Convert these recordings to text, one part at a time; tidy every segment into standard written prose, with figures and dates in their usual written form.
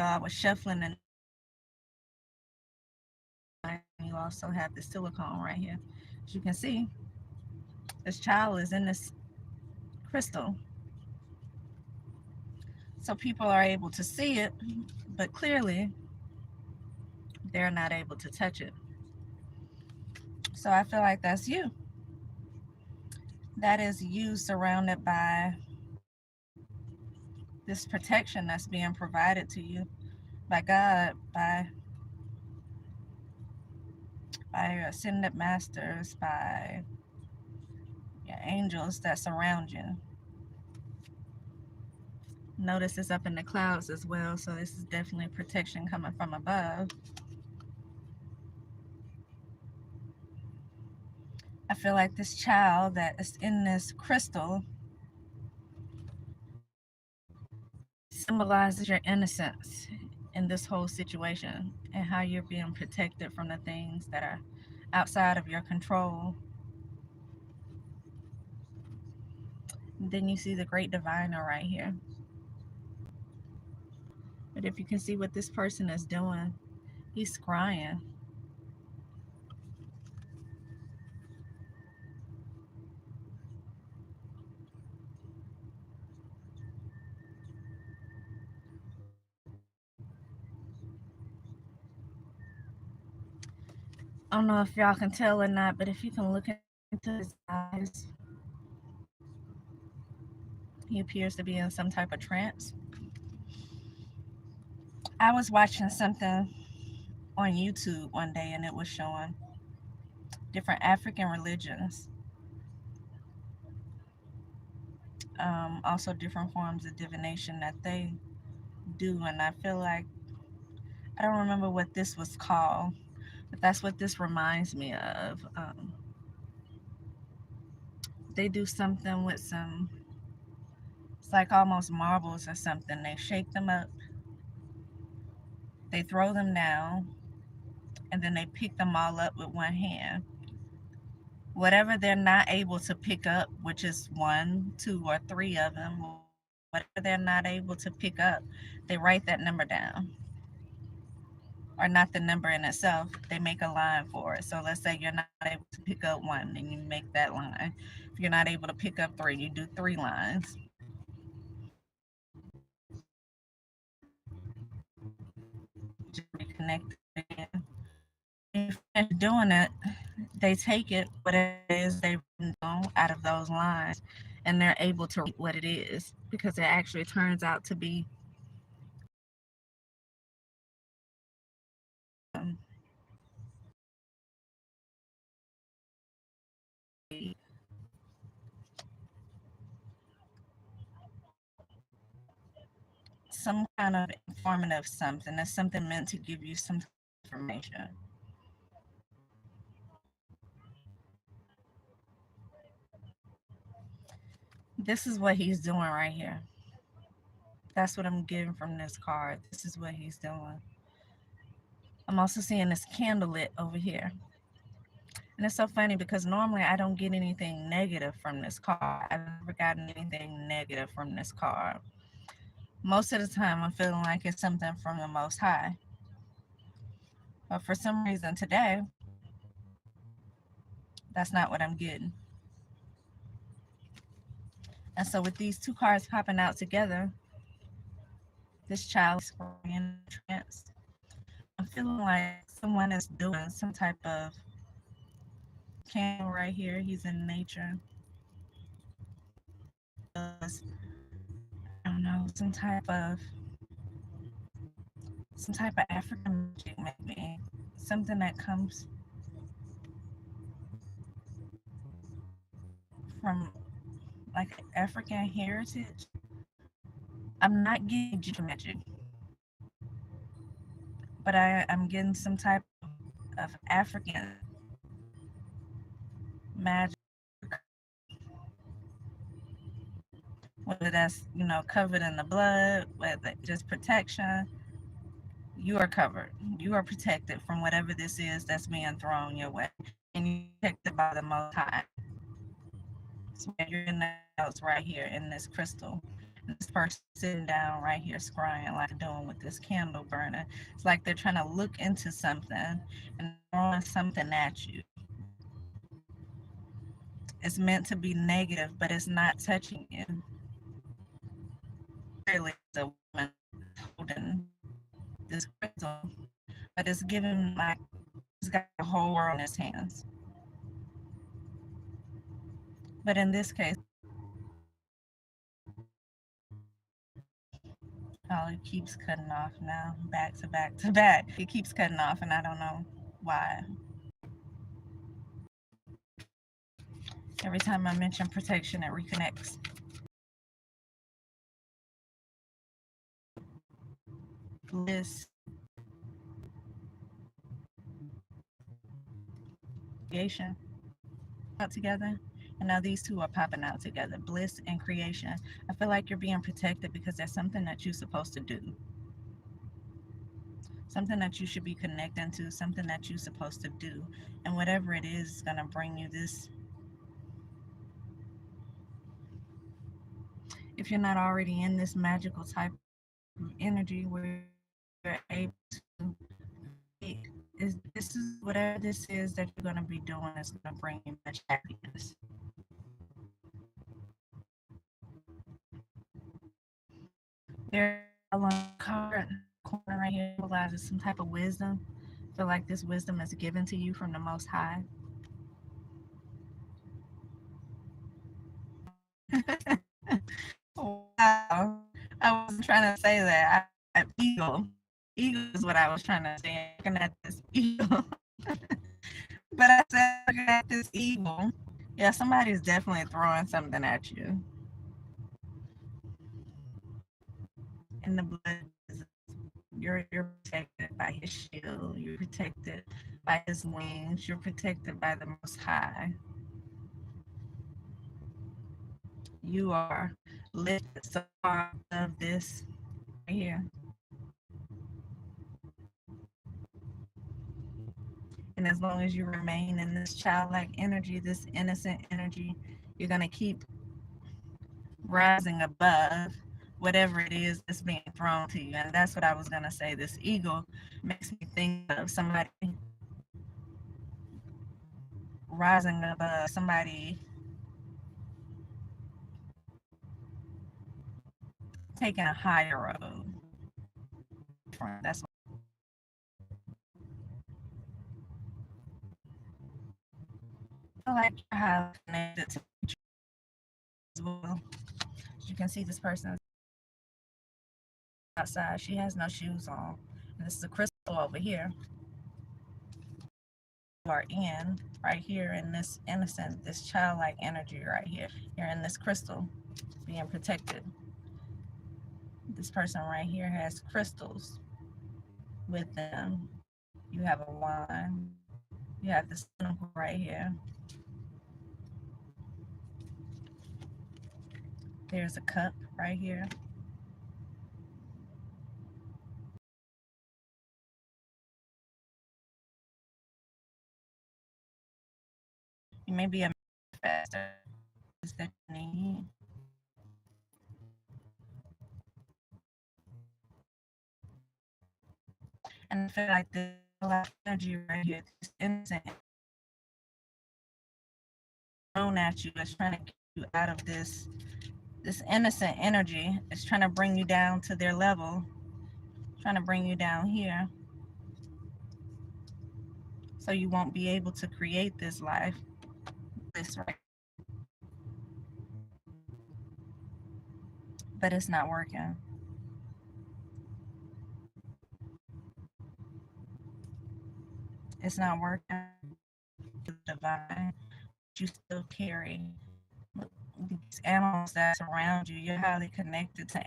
I was shuffling, and you also have the silicone right here. As you can see, this child is in this crystal. So people are able to see it, but clearly they're not able to touch it. So I feel like that's you. That is you surrounded by this protection that's being provided to you by God, by your ascended masters, by your angels that surround you. Notice it's up in the clouds as well, so this is definitely protection coming from above. I feel like this child that is in this crystal symbolizes your innocence in this whole situation and how you're being protected from the things that are outside of your control. And then you see the great diviner right here. But if you can see what this person is doing, he's scrying. I don't know if y'all can tell or not, but if you can look into his eyes, he appears to be in some type of trance. I was watching something on YouTube one day and it was showing different African religions, also different forms of divination that they do. And I feel like, I don't remember what this was called, but that's what this reminds me of. They do something with some, it's like almost marbles or something. They shake them up, they throw them down, and then they pick them all up with one hand. Whatever they're not able to pick up, which is one, two, or three of them, whatever they're not able to pick up, they write that number down. Or not the number in itself, they make a line for it. So let's say you're not able to pick up one, then you make that line. If you're not able to pick up three, you do three lines. Just reconnect again. When you finish doing it, they take it, whatever it is they've written down out of those lines, and they're able to read what it is because it actually turns out to be um, some kind of informative something. That's something meant to give you some information. This is what he's doing right here. That's what I'm getting from this card. This is what he's doing. I'm also seeing this candle lit over here. And it's so funny because normally I don't get anything negative from this card. I've never gotten anything negative from this card. Most of the time I'm feeling like it's something from the Most High. But for some reason today, that's not what I'm getting. And so with these two cards popping out together, this child is in a trance. I'm feeling like someone is doing some type of candle right here. He's in nature. Does, I don't know, some type of African magic maybe. Something that comes from like African heritage. I'm not getting juju magic, but I'm getting some type of African magic, whether that's, covered in the blood, whether just protection. You are covered. You are protected from whatever this is that's being thrown your way. And you're protected by the Most High. So you're in the house right here in this crystal. This person sitting down right here scrying like they're doing with this candle burning. It's like they're trying to look into something and throwing something at you. It's meant to be negative, but it's not touching you. Clearly, it's a woman holding this crystal, but it's giving like he's got the whole world in his hands. But in this case, oh, it keeps cutting off now, back to back to back. It keeps cutting off, and I don't know why. Every time I mention protection, it reconnects. Bliss, creation, out together. And now these two are popping out together, bliss and creation. I feel like you're being protected because there's something that you're supposed to do, something that you should be connecting to, something that you're supposed to do. And whatever it is going to bring you this. If you're not already in this magical type of energy where you're able to, this is whatever this is that you're going to be doing is going to bring you much happiness. There's a card corner right here symbolizes some type of wisdom. I feel like this wisdom is given to you from the Most High. Wow. I wasn't trying to say that. Eagle. Eagle is what I was trying to say. Looking at this eagle. But I said, looking at this eagle. Yeah, somebody's definitely throwing something at you. And the blood is, you're protected by his shield. You're protected by his wings. You're protected by the Most High. You are lifted so far above this right here. And as long as you remain in this childlike energy, this innocent energy, you're going to keep rising above whatever it is that's being thrown to you. And that's what I was going to say. This eagle makes me think of somebody rising above, somebody taking a higher road. That's what I like how connected to as well. You can see this person outside. She has no shoes on. And this is a crystal over here. You are in right here in this innocent, this childlike energy right here. You're in this crystal being protected. This person right here has crystals with them. You have a wand. You have this right here. There's a cup right here. You may be a faster that you need. And I feel like there's a lot of energy right here. This innocent thrown at you is trying to get you out of this innocent energy. It's trying to bring you down to their level, trying to bring you down here. So you won't be able to create this life. This right. But it's not working. It's not working. Divine. You still carry these animals that surround you. You're highly connected to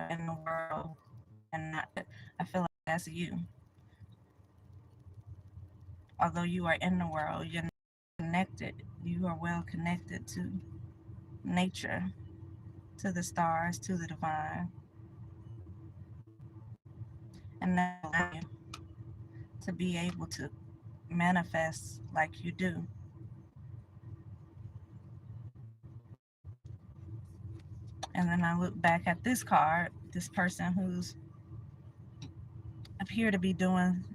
in the world, and not, I feel like that's you. Although you are in the world, you're connected. You are well connected to nature, to the stars, to the divine, and that allows you to be able to manifest like you do. And then I look back at this card, this person who's appear to be doing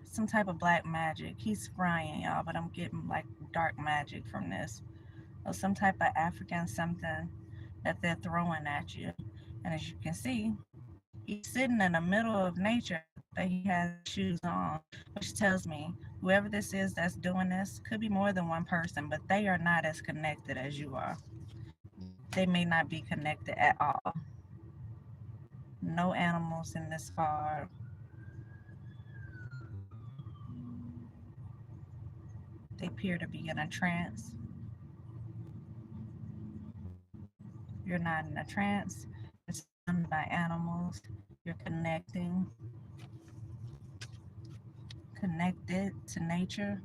some type of black magic. He's scrying, y'all, but I'm getting like dark magic from this. Or some type of African something that they're throwing at you. And as you can see, he's sitting in the middle of nature, but he has his shoes on, which tells me whoever this is that's doing this could be more than one person, but they are not as connected as you are. They may not be connected at all. No animals in this card. They appear to be in a trance. You're not in a trance. You're surrounded by animals. You're connected to nature.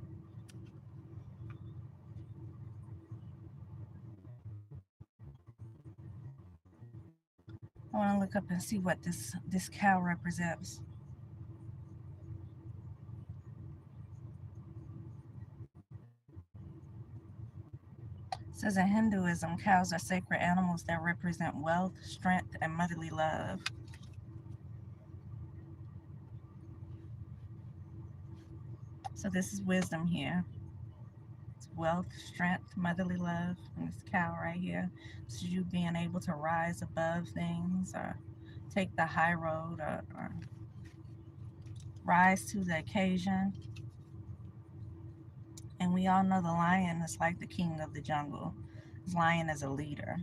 I want to look up and see what this cow represents. It says in Hinduism, cows are sacred animals that represent wealth, strength, and motherly love. So this is wisdom here. It's wealth, strength, motherly love, and this cow right here. This is you being able to rise above things or take the high road or rise to the occasion. And we all know the lion is like the king of the jungle. This lion is a leader.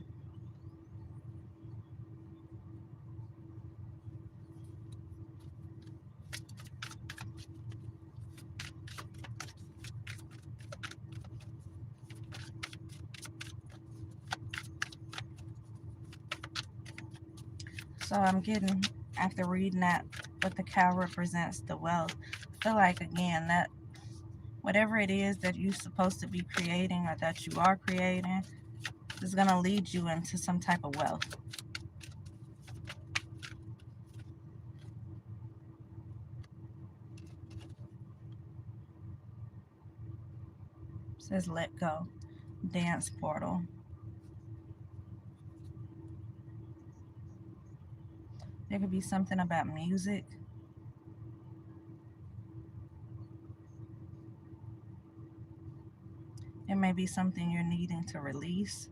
So I'm getting, after reading that, what the cow represents, the wealth. I feel like, again, that whatever it is that you're supposed to be creating or that you are creating is going to lead you into some type of wealth. It says let go. Dance portal. There could be something about music. It may be something you're needing to release.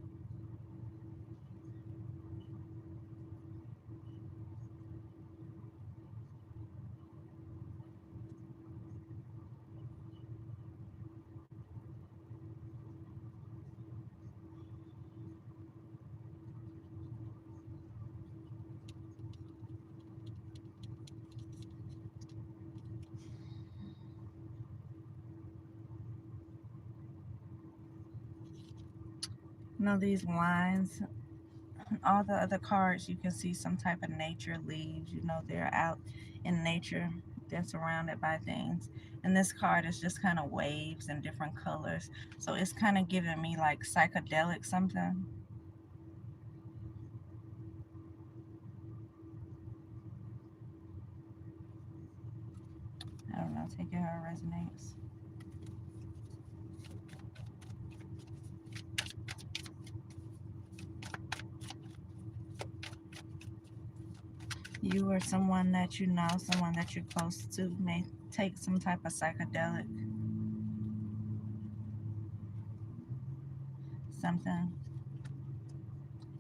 You know, these lines, all the other cards, you can see some type of nature leaves. You know, they're out in nature, they're surrounded by things. And this card is just kind of waves and different colors. So it's kind of giving me like psychedelic something. I don't know, take it how it resonates. You or someone that you know, someone that you're close to, may take some type of psychedelic something.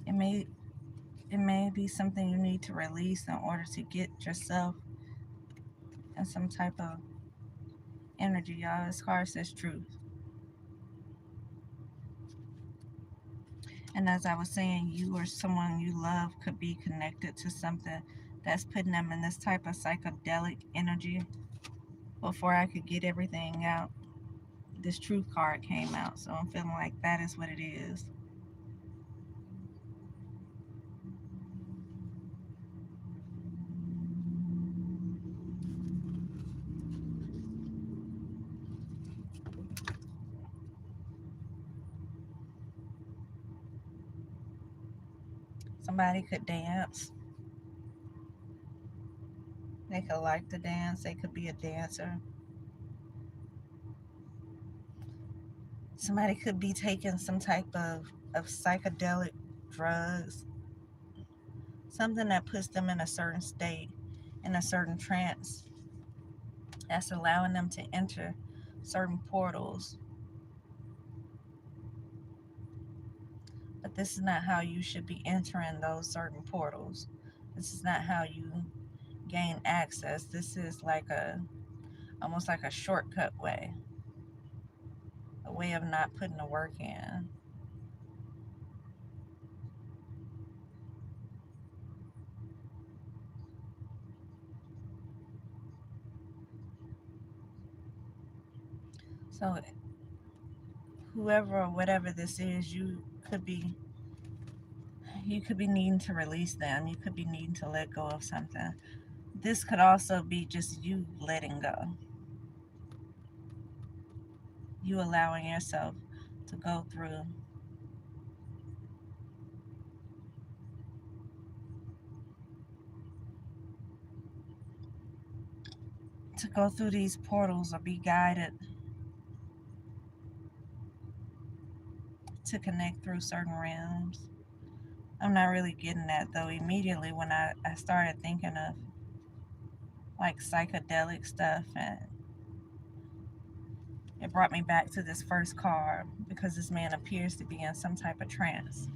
It may be something you need to release in order to get yourself in some type of energy, y'all. This card says truth. And as I was saying, you or someone you love could be connected to something that's putting them in this type of psychedelic energy. Before I could get everything out, this truth card came out. So I'm feeling like that is what it is. Somebody could dance. They could like to dance. They could be a dancer. Somebody could be taking some type of psychedelic drugs, something that puts them in a certain state, in a certain trance, that's allowing them to enter certain portals. But this is not how you should be entering those certain portals. This is not how you gain access. This is like a almost like a shortcut way, a way of not putting the work in. So whoever or whatever this is, could be you could be needing to release them. You could be needing to let go of something. This could also be just you letting go. You allowing yourself to go through these portals or be guided to connect through certain realms. I'm not really getting that though. Immediately when I started thinking of like psychedelic stuff, and it brought me back to this first card because this man appears to be in some type of trance.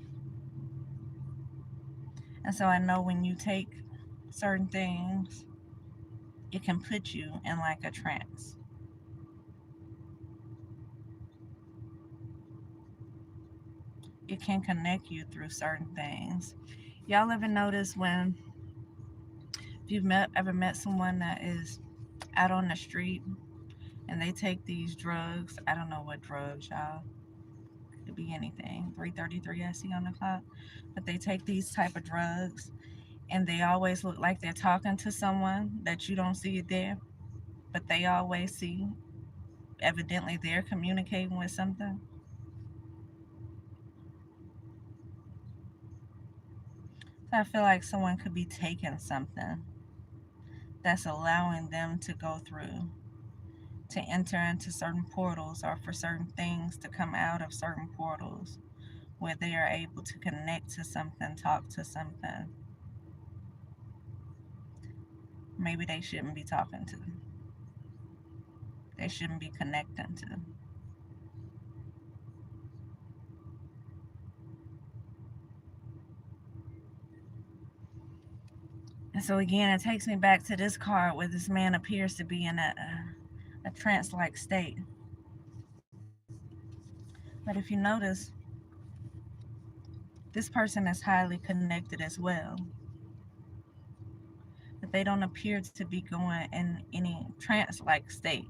And so I know when you take certain things, it can put you in like a trance. It can connect you through certain things. Y'all ever notice when if ever met someone that is out on the street and they take these drugs? I don't know what drugs, y'all. Could be anything. 3:33 I see on the clock. But they take these type of drugs and they always look like they're talking to someone that you don't see it there, but they always see. Evidently, they're communicating with something. So I feel like someone could be taking something that's allowing them to go through, to enter into certain portals, or for certain things to come out of certain portals where they are able to connect to something, talk to something. Maybe they shouldn't be talking to, they shouldn't be connecting to. And so again, it takes me back to this card where this man appears to be in a trance-like state. But if you notice, this person is highly connected as well. But they don't appear to be going in any trance-like state.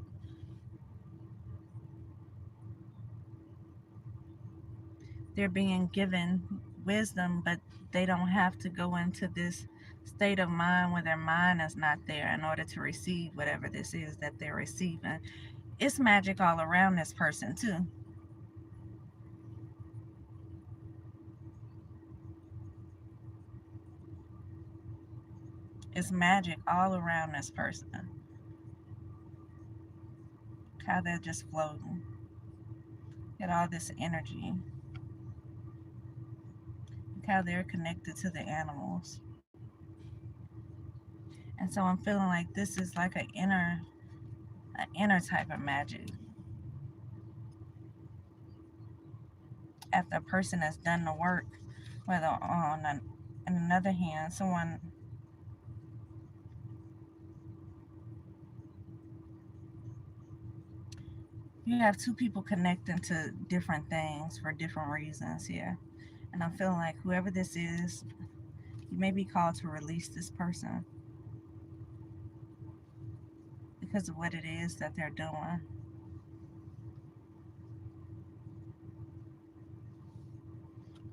They're being given wisdom, but they don't have to go into this state of mind where their mind is not there in order to receive whatever this is that they're receiving. It's magic all around this person too. It's magic all around this person. How they're just floating. Get all this energy. How they're connected to the animals. And so I'm feeling like this is like an inner type of magic. After a person has done the work, whether on another hand, someone you have two people connecting to different things for different reasons here. And I'm feeling like whoever this is, you may be called to release this person because of what it is that they're doing.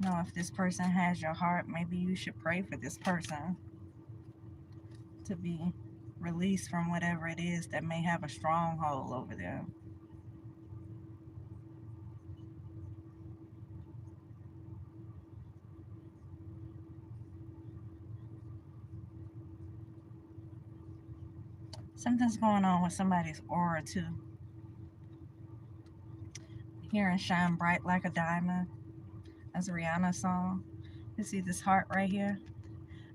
Know if this person has your heart, maybe you should pray for this person to be released from whatever it is that may have a stronghold over them. Something's going on with somebody's aura too. Here and shine bright like a diamond, as Rihanna song. You see this heart right here?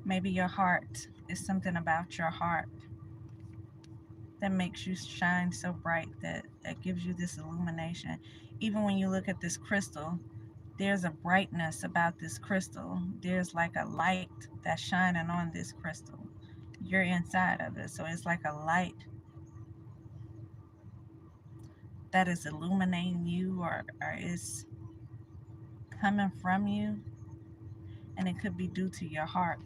Maybe your heart is something about your heart that makes you shine so bright, that gives you this illumination. Even when you look at this crystal, there's a brightness about this crystal. There's like a light that's shining on this crystal. You're inside of it. So it's like a light that is illuminating you, or is coming from you. And it could be due to your heart.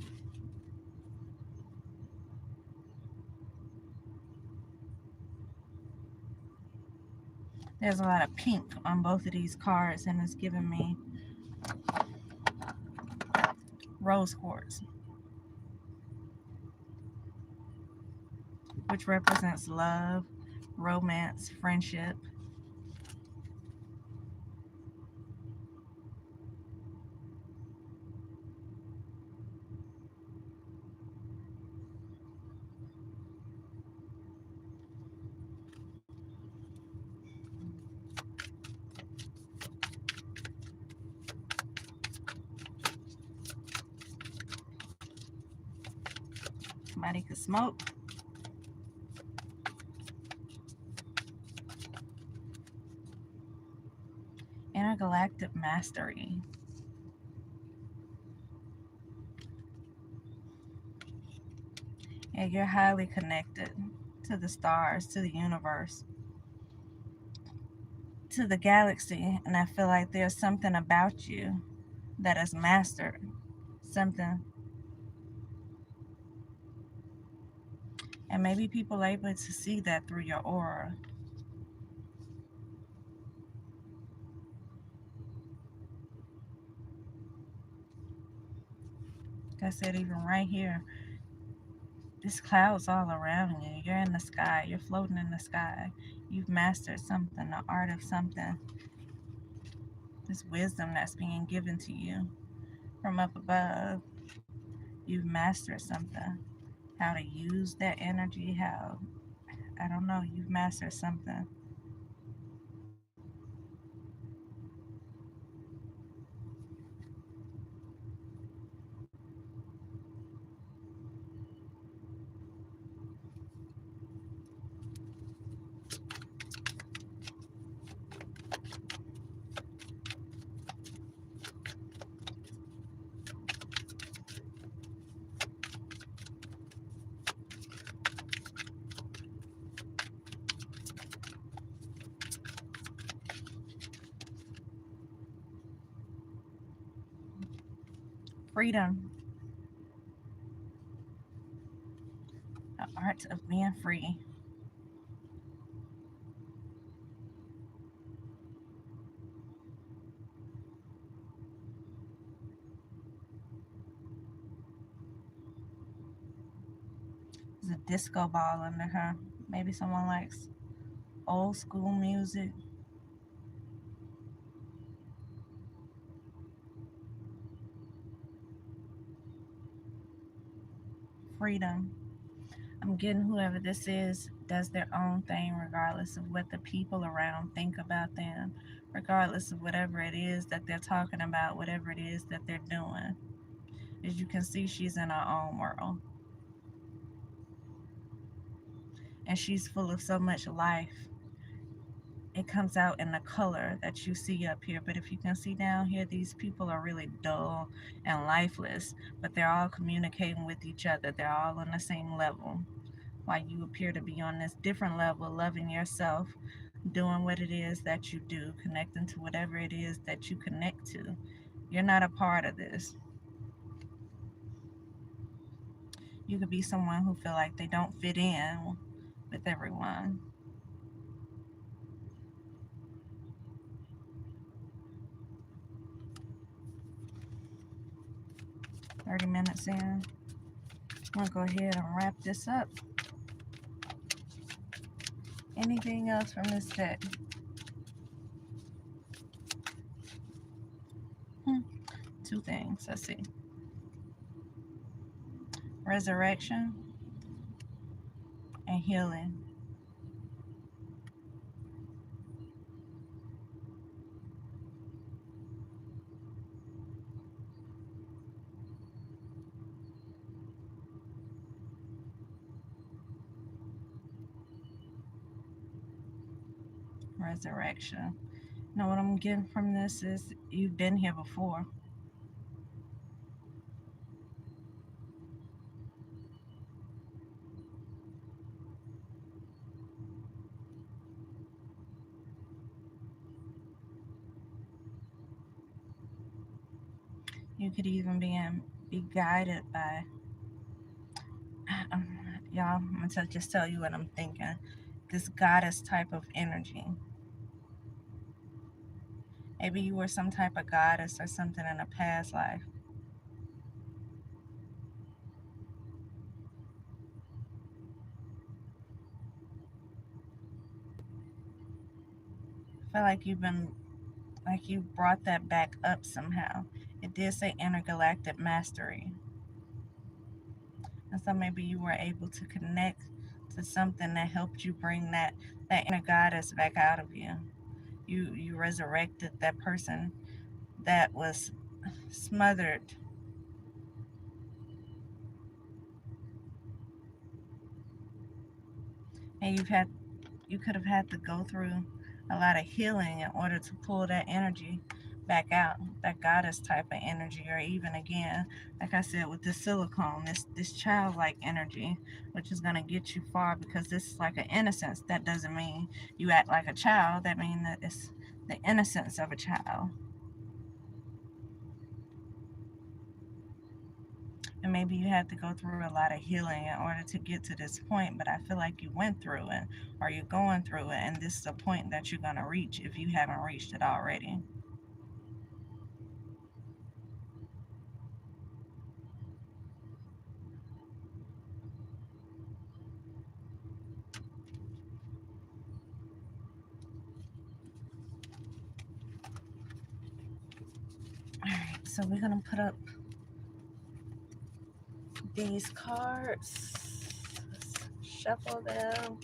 There's a lot of pink on both of these cards, and it's giving me rose quartz, which represents love, romance, friendship. Somebody could smoke. Intergalactic mastery. Yeah, you're highly connected to the stars, to the universe, to the galaxy. And I feel like there's something about you that is mastered. Something. And maybe people are able to see that through your aura. Like I said, even right here, this cloud's all around you. You're in the sky. You're floating in the sky. You've mastered something, the art of something. This wisdom that's being given to you from up above. You've mastered something. How to use that energy, how, I don't know, you've mastered something. Freedom, the art of being free. There's a disco ball under her. Maybe someone likes old school music. Freedom. I'm getting whoever this is does their own thing, regardless of what the people around think about them, regardless of whatever it is that they're talking about, whatever it is that they're doing. As you can see, she's in her own world, and she's full of so much life. It comes out in the color that you see up here. But if you can see down here, these people are really dull and lifeless, but they're all communicating with each other. They're all on the same level. While you appear to be on this different level, loving yourself, doing what it is that you do, connecting to whatever it is that you connect to. You're not a part of this. You could be someone who feel like they don't fit in with everyone. 30 minutes in. I'm gonna go ahead and wrap this up. Anything else from this deck? Hmm. Two things. Let's see. Resurrection and healing. resurrection. Now what I'm getting from this is you've been here before. You could even be guided by um, y'all. I'm gonna just tell you what I'm thinking. This goddess type of energy. Maybe you were some type of goddess or something in a past life. I feel like you brought that back up somehow. It did say intergalactic mastery. And so maybe you were able to connect to something that helped you bring that inner goddess back out of you. You resurrected that person that was smothered. And you could have had to go through a lot of healing in order to pull that energy back out, that goddess type of energy, or even again, like I said, with this silicone, this childlike energy, which is gonna get you far because this is like an innocence. That doesn't mean you act like a child. That means that it's the innocence of a child. And maybe you had to go through a lot of healing in order to get to this point, but I feel like you went through it, or you're going through it, and this is a point that you're going to reach if you haven't reached it already. All right, so we're going to put up these cards, shuffle them.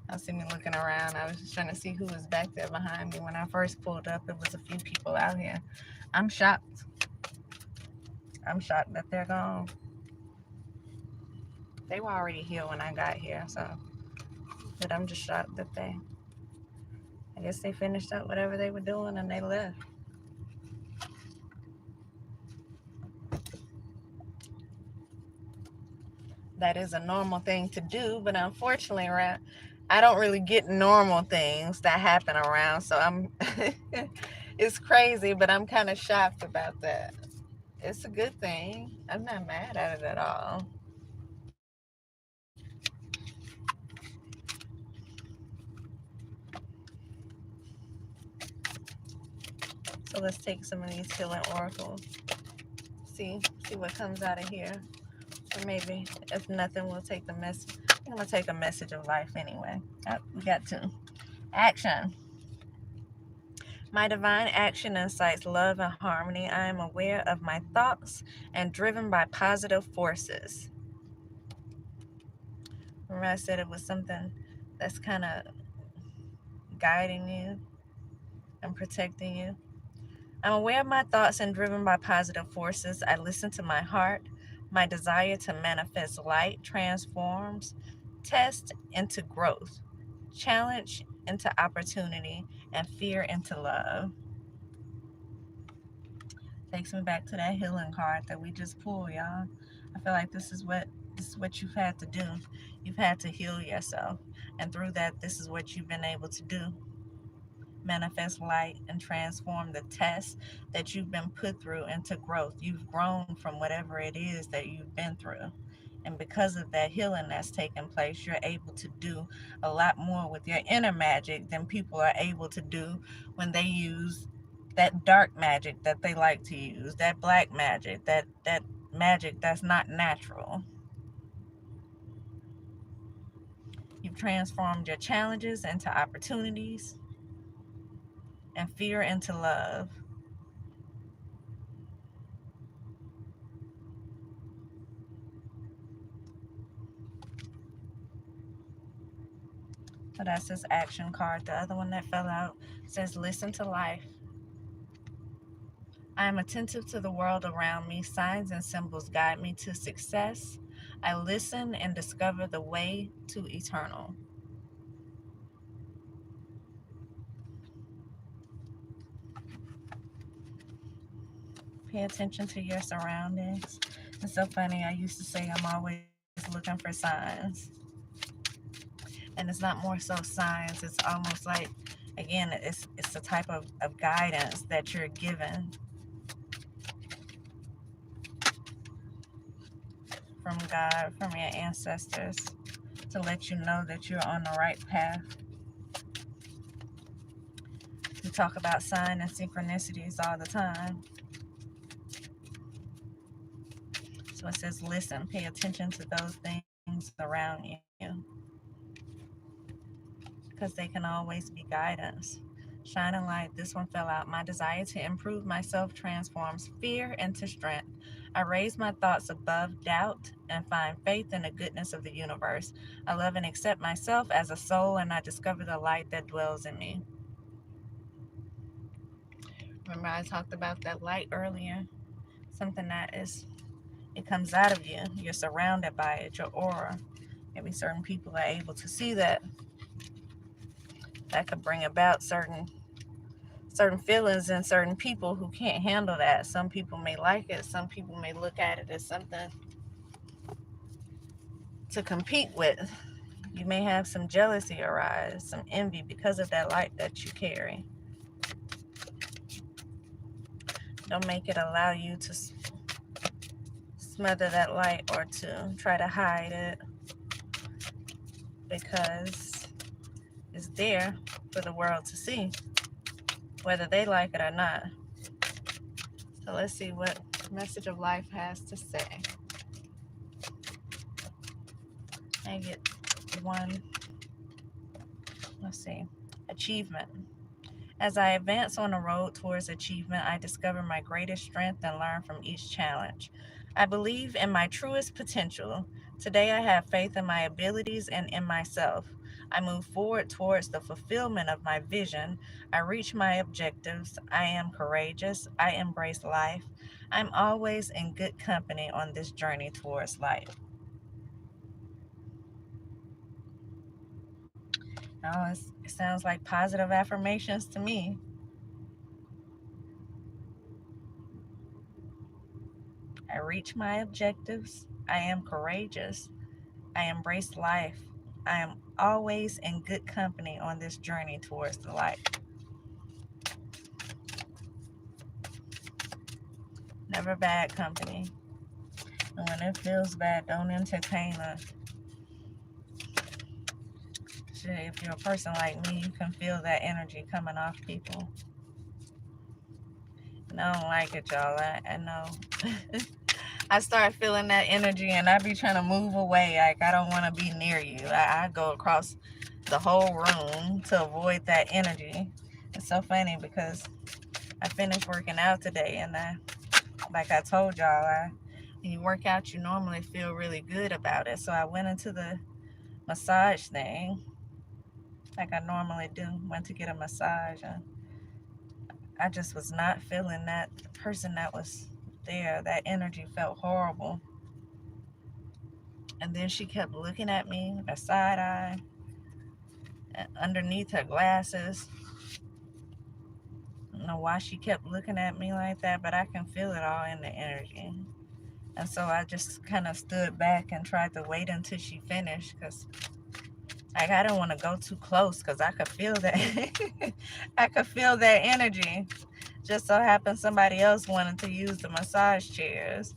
I see me looking around. I was just trying to see who was back there behind me. When I first pulled up, it was a few people out here. I'm shocked. I'm shocked that they're gone. They were already here when I got here, so, but I'm just shocked that I guess they finished up whatever they were doing and they left. That is a normal thing to do, but unfortunately, I don't really get normal things that happen around, so I'm it's crazy, but I'm kind of shocked about that. It's a good thing. I'm not mad at it at all. So let's take some of these healing oracles. See what comes out of here. Or maybe if nothing, we'll take the message. I'm gonna take a message of life anyway. We got to action. My divine action incites love and harmony. I am aware of my thoughts and driven by positive forces. Remember I said it was something that's kind of guiding you and protecting you. I'm aware of my thoughts and driven by positive forces. I listen to my heart. My desire to manifest light transforms test into growth, challenge into opportunity, and fear into love. Takes me back to that healing card that we just pulled, y'all. I feel like this is what you've had to do. You've had to heal yourself, and through that, this is what you've been able to do: manifest light and transform the test that you've been put through into growth. You've grown from whatever it is that you've been through. And because of that healing that's taken place, you're able to do a lot more with your inner magic than people are able to do when they use that dark magic that they like to use, that black magic, that magic that's not natural. You've transformed your challenges into opportunities and fear into love. So that's this action card. The other one that fell out says, listen to life. I am attentive to the world around me. Signs and symbols guide me to success. I listen and discover the way to eternal. Pay attention to your surroundings. It's so funny. I used to say I'm always looking for signs. And it's not more so signs. It's almost like, again, it's the type of guidance that you're given from God, from your ancestors, to let you know that you're on the right path. We talk about sign and synchronicities all the time. So it says, listen, pay attention to those things around you, because they can always be guidance. Shining light, this one fell out. My desire to improve myself transforms fear into strength. I raise my thoughts above doubt and find faith in the goodness of the universe. I love and accept myself as a soul, and I discover the light that dwells in me. Remember, I talked about that light earlier. Something that is, it comes out of you. You're surrounded by it, your aura. Maybe certain people are able to see that. That could bring about certain feelings in certain people who can't handle that. Some people may like it. Some people may look at it as something to compete with. You may have some jealousy arise, some envy because of that light that you carry. Don't make it allow you to smother that light or to try to hide it, because it's there for the world to see, whether they like it or not. So let's see what Message of Life has to say. I get one. Let's see. Achievement. As I advance on the road towards achievement, I discover my greatest strength and learn from each challenge. I believe in my truest potential. Today I have faith in my abilities and in myself. I move forward towards the fulfillment of my vision. I reach my objectives. I am courageous. I embrace life. I'm always in good company on this journey towards life. Oh, it sounds like positive affirmations to me. I reach my objectives. I am courageous. I embrace life. I am always in good company on this journey towards the light. Never bad company. And when it feels bad, don't entertain it. If you're a person like me, you can feel that energy coming off people. And I don't like it, y'all. I know. I start feeling that energy and I be trying to move away. Like, I don't want to be near you. I go across the whole room to avoid that energy. It's so funny because I finished working out today, and like I told y'all, when you work out, you normally feel really good about it. So I went into the massage thing like I normally do. Went to get a massage, and I just was not feeling that person that was there. That energy felt horrible. And then she kept looking at me, a side eye, underneath her glasses. I don't know why she kept looking at me like that, but I can feel it all in the energy. And so I just kind of stood back and tried to wait until she finished, because like, I didn't want to go too close because I could feel that. I could feel that energy. Just so happened somebody else wanted to use the massage chairs.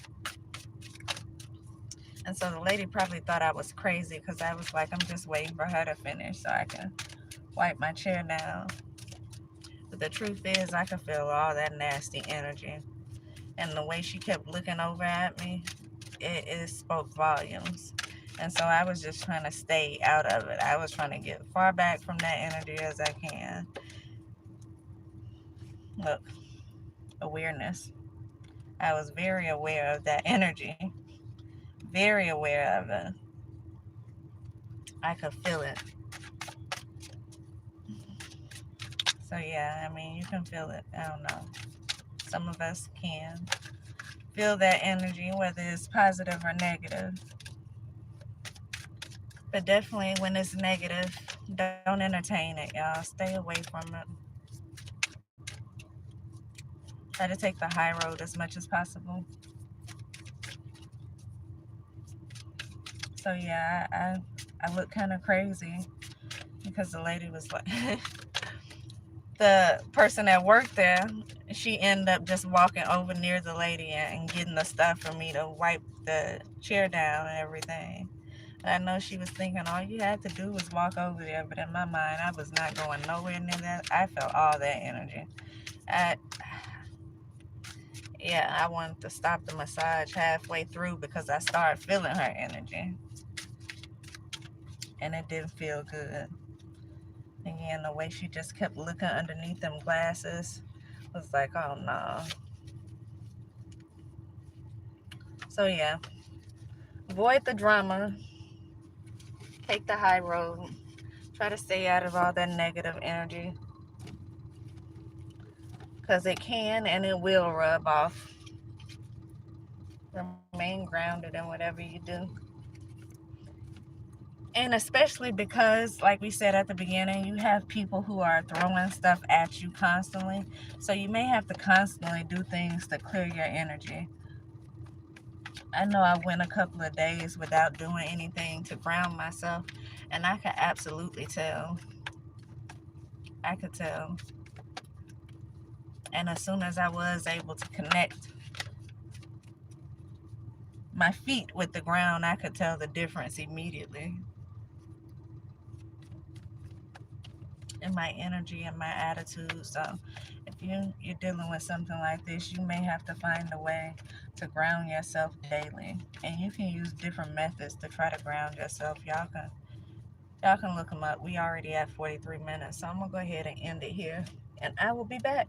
And so the lady probably thought I was crazy because I was like, I'm just waiting for her to finish so I can wipe my chair down. But the truth is, I could feel all that nasty energy. And the way she kept looking over at me, it spoke volumes. And so I was just trying to stay out of it. I was trying to get far back from that energy as I can. Look, awareness. I was very aware of that energy. Very aware of it. I could feel it. So yeah, I mean, you can feel it. I don't know. Some of us can feel that energy, whether it's positive or negative. But definitely when it's negative, don't entertain it, y'all. Stay away from it. Try to take the high road as much as possible. So yeah, I look kind of crazy because the lady was like, the person that worked there, she ended up just walking over near the lady and getting the stuff for me to wipe the chair down and everything. And I know she was thinking all you had to do was walk over there, but in my mind, I was not going nowhere near that. I felt all that energy. I, yeah, I wanted to stop the massage halfway through because I started feeling her energy, and it didn't feel good. Again, the way she just kept looking underneath them glasses was like, oh no. So yeah, avoid the drama, take the high road, try to stay out of all that negative energy because it can and it will rub off. Remain grounded in whatever you do. And especially because, like we said at the beginning, you have people who are throwing stuff at you constantly. So you may have to constantly do things to clear your energy. I know I went a couple of days without doing anything to ground myself, and I could absolutely tell. I could tell. And as soon as I was able to connect my feet with the ground, I could tell the difference immediately in my energy and my attitude. So if you're dealing with something like this, you may have to find a way to ground yourself daily. And you can use different methods to try to ground yourself. Y'all can look them up. We already at 43 minutes. So I'm gonna go ahead and end it here. And I will be back.